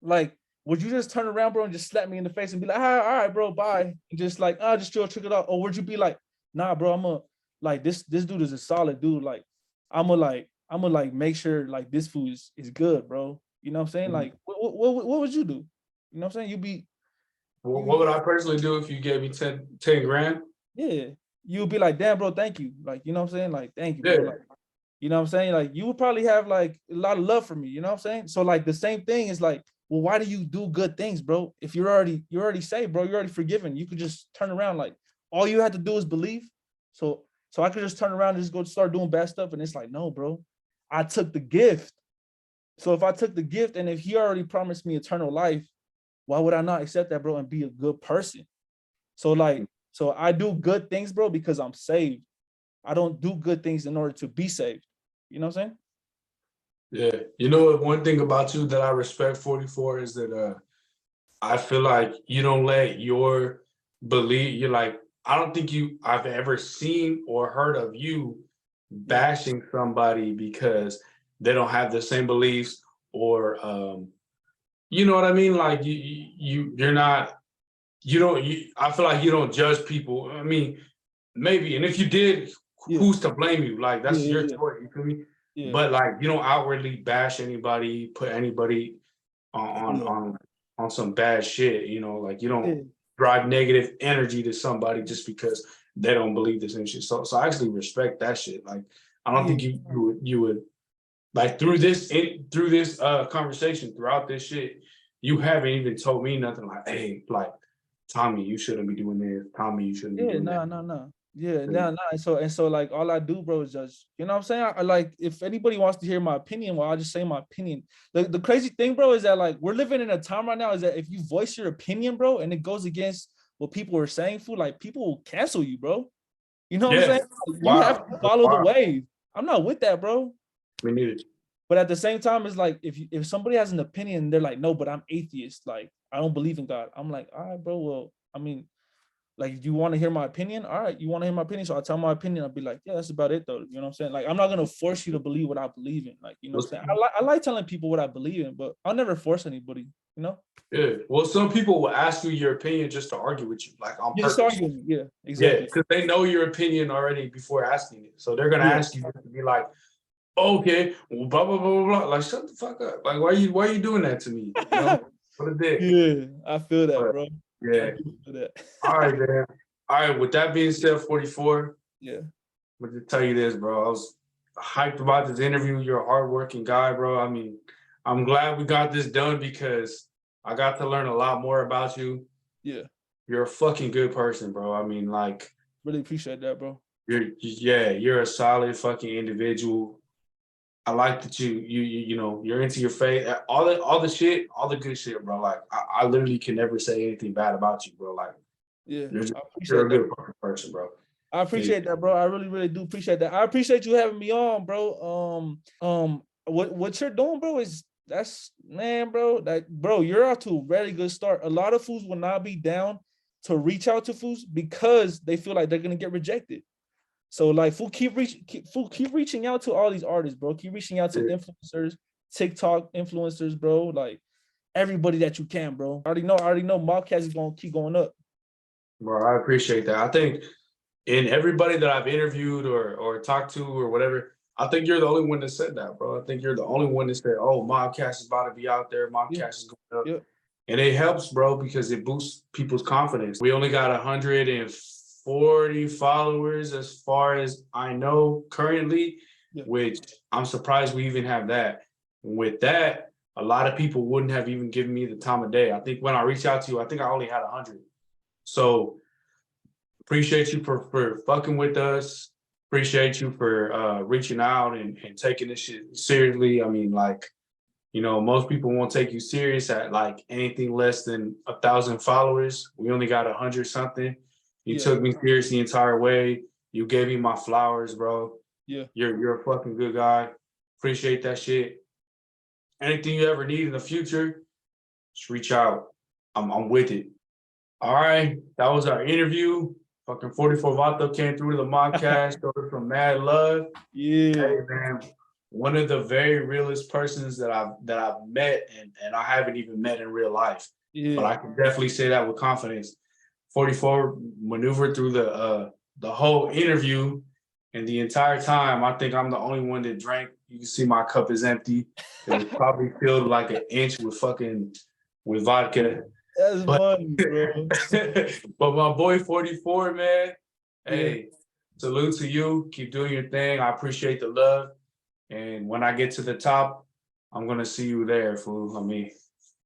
[SPEAKER 2] like, would you just turn around, bro, and just slap me in the face and be like, all right, bro, bye, and just like, just chill, trick it out? Or would you be like, nah, bro, I'm a like this dude is a solid dude. Like, I'm gonna like make sure like this food is good, bro. You know what I'm saying? Like, what would you do? You know what I'm saying?
[SPEAKER 1] What would I personally do if you gave me 10 grand?
[SPEAKER 2] Yeah, you'd be like, damn, bro, thank you. Like, you know what I'm saying? Like, thank you, bro.
[SPEAKER 1] Yeah.
[SPEAKER 2] Like, you know what I'm saying? Like, you would probably have like a lot of love for me, you know what I'm saying? So like the same thing is like, well, why do you do good things, bro? If you're already saved, bro, you're already forgiven. You could just turn around. Like, all you had to do is believe. So I could just turn around and just go start doing bad stuff. And it's like, no, bro, I took the gift. So if I took the gift and if he already promised me eternal life, why would I not accept that, bro, and be a good person? So like, so I do good things, bro, because I'm saved. I don't do good things in order to be saved. You know what I'm saying?
[SPEAKER 1] Yeah. You know what? One thing about you that I respect 44 is that I feel like you don't let your belief, you're like, I don't think I've ever seen or heard of you bashing somebody because they don't have the same beliefs or you know what I mean? Like you're not, I feel like you don't judge people. I mean, maybe, and if you did,
[SPEAKER 2] Yeah,
[SPEAKER 1] who's to blame you? Like, that's
[SPEAKER 2] yeah,
[SPEAKER 1] your
[SPEAKER 2] yeah,
[SPEAKER 1] choice, you feel me?
[SPEAKER 2] yeah,
[SPEAKER 1] But like, you don't outwardly bash anybody, put anybody on
[SPEAKER 2] yeah,
[SPEAKER 1] on on some bad shit, like you don't
[SPEAKER 2] yeah,
[SPEAKER 1] drive negative energy to somebody just because they don't believe the same shit. So I actually respect that shit. Like, I don't
[SPEAKER 2] yeah,
[SPEAKER 1] think you would like through this conversation, throughout this shit, you haven't even told me nothing like, hey, like, Tommy, you shouldn't be doing this. Tommy, you shouldn't be
[SPEAKER 2] yeah,
[SPEAKER 1] doing that.
[SPEAKER 2] no, no, no. Yeah, no, no. And so like all I do, bro, is just, you know what I'm saying? I like, if anybody wants to hear my opinion, well, I'll just say my opinion. The crazy thing, bro, is that like we're living in a time right now is that if you voice your opinion, bro, and it goes against what people are saying, fool, like people will cancel you, bro. You know what I'm
[SPEAKER 1] Yeah.
[SPEAKER 2] saying? Like, you have
[SPEAKER 1] Wow.
[SPEAKER 2] to
[SPEAKER 1] That's
[SPEAKER 2] follow the
[SPEAKER 1] wild.
[SPEAKER 2] wave. I'm not with that, bro.
[SPEAKER 1] We need it.
[SPEAKER 2] But at the same time, it's like if somebody has an opinion, they're like, no, but I'm atheist. Like, I don't believe in God. I'm like, all right, bro. Well, I mean, like, you want to hear my opinion? All right, you want to hear my opinion? So I'll tell my opinion. I'll be like, yeah, that's about it, though. You know what I'm saying? Like, I'm not gonna force you to believe what I believe in. Like, you know what I'm saying? I like telling people what I believe in, but I'll never force anybody. You know?
[SPEAKER 1] Yeah. Well, some people will ask you your opinion just to argue with you, like on
[SPEAKER 2] You just
[SPEAKER 1] purpose.
[SPEAKER 2] arguing. Yeah,
[SPEAKER 1] Yeah,
[SPEAKER 2] exactly.
[SPEAKER 1] because they know your opinion already before asking it. So they're gonna
[SPEAKER 2] Yeah.
[SPEAKER 1] ask you just to be like, okay, well, blah blah blah blah blah. Like, shut the fuck up. Like, why are you doing that to me? What a dick.
[SPEAKER 2] Yeah, I feel that,
[SPEAKER 1] But
[SPEAKER 2] bro. I
[SPEAKER 1] yeah.
[SPEAKER 2] do feel that.
[SPEAKER 1] All right, man. All right. With that being said, 44.
[SPEAKER 2] Yeah.
[SPEAKER 1] I'm gonna tell you this, bro. I was hyped about this interview. You're a hardworking guy, bro. I mean, I'm glad we got this done because I got to learn a lot more about you.
[SPEAKER 2] Yeah.
[SPEAKER 1] You're a fucking good person, bro. I mean, like,
[SPEAKER 2] Really appreciate that, bro.
[SPEAKER 1] you're a solid fucking individual. I like that you're into your faith, all the shit, all the good shit, bro. Like, I literally can never say anything bad about you, bro. Like,
[SPEAKER 2] Yeah,
[SPEAKER 1] you're
[SPEAKER 2] I
[SPEAKER 1] you're
[SPEAKER 2] appreciate
[SPEAKER 1] a
[SPEAKER 2] that.
[SPEAKER 1] good fucking person, bro.
[SPEAKER 2] I
[SPEAKER 1] Yeah.
[SPEAKER 2] appreciate that, bro. I really, really do appreciate that. I appreciate you having me on, bro. What you're doing, bro, is that's man, bro. Like, bro, you're out to a very good start. A lot of fools will not be down to reach out to fools because they feel like they're gonna get rejected. So like, keep reaching out to all these artists, bro. Keep reaching out to influencers, TikTok influencers, bro. Like, everybody that you can, bro. I already know Mobcast is gonna keep going up.
[SPEAKER 1] Bro, I appreciate that. I think in everybody that I've interviewed or talked to or whatever, I think you're the only one that said that, bro. I think you're the only one that said, "Oh, Mobcast is about to be out there.
[SPEAKER 2] Yeah,
[SPEAKER 1] Mobcast is going up,"
[SPEAKER 2] yeah,
[SPEAKER 1] and it helps, bro, because it boosts people's confidence. We only got 140 followers, as far as I know currently,
[SPEAKER 2] yeah,
[SPEAKER 1] which I'm surprised we even have that. With that, a lot of people wouldn't have even given me the time of day. I think when I reached out to you, I think I only had 100. So appreciate you for fucking with us. Appreciate you for reaching out and taking this shit seriously. I mean, like, you know, most people won't take you serious at like anything less than 1,000 followers. We only got 100 something. You
[SPEAKER 2] Yeah.
[SPEAKER 1] took me serious the entire way. You gave me my flowers, bro.
[SPEAKER 2] Yeah.
[SPEAKER 1] You're a fucking good guy. Appreciate that shit. Anything you ever need in the future, just reach out. I'm with it. All right, that was our interview. Fucking 44 Vato came through to the Mobcast, started from Mad Love.
[SPEAKER 2] Yeah.
[SPEAKER 1] Hey man, one of the very realest persons that I've met and I haven't even met in real life. But
[SPEAKER 2] Yeah.
[SPEAKER 1] I can definitely say that with confidence. 44 maneuvered through the whole interview, and the entire time I think I'm the only one that drank. You can see my cup is empty. It was probably filled like an inch with vodka.
[SPEAKER 2] That's
[SPEAKER 1] But
[SPEAKER 2] funny, bro.
[SPEAKER 1] but my boy 44, man,
[SPEAKER 2] Yeah.
[SPEAKER 1] hey, salute to you. Keep doing your thing. I appreciate the love. And when I get to the top, I'm gonna see you there, fool. I mean,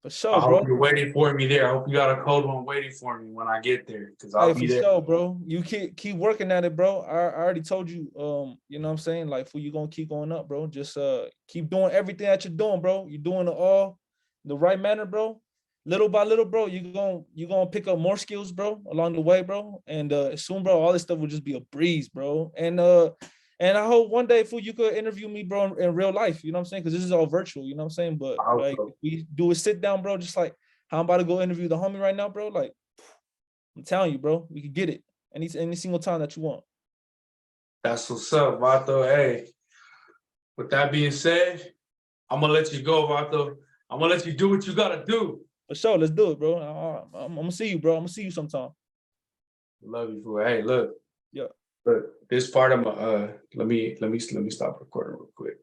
[SPEAKER 2] For
[SPEAKER 1] I
[SPEAKER 2] sure,
[SPEAKER 1] hope
[SPEAKER 2] bro.
[SPEAKER 1] you're waiting for me there. I hope you got a cold one waiting for me when I get there, because I'll
[SPEAKER 2] Hey,
[SPEAKER 1] be
[SPEAKER 2] for
[SPEAKER 1] there.
[SPEAKER 2] sure, bro. You keep working at it, bro. I already told you, you know what I'm saying? Like, for you gonna keep going up, bro. Just keep doing everything that you're doing, bro. You're doing it all in the right manner, bro. Little by little, bro, you're gonna pick up more skills, bro, along the way, bro. And soon, bro, all this stuff will just be a breeze, bro. And I hope one day, fool, you could interview me, bro, in real life. You know what I'm saying? Because this is all virtual, you know what I'm saying? But
[SPEAKER 1] I hope
[SPEAKER 2] like,
[SPEAKER 1] so.
[SPEAKER 2] if we do a sit down, bro, just like how I'm about to go interview the homie right now, bro. Like, I'm telling you, bro, we could get it any single time that you want.
[SPEAKER 1] That's what's up, Vato. Hey, with that being said, I'm gonna let you go, Vato. I'm gonna let you do what you gotta do.
[SPEAKER 2] For sure, let's do it, bro. I'm gonna see you, bro. I'm gonna see you sometime.
[SPEAKER 1] Love you, fool. Hey, look,
[SPEAKER 2] Yeah.
[SPEAKER 1] look. This part of my let me stop recording real quick.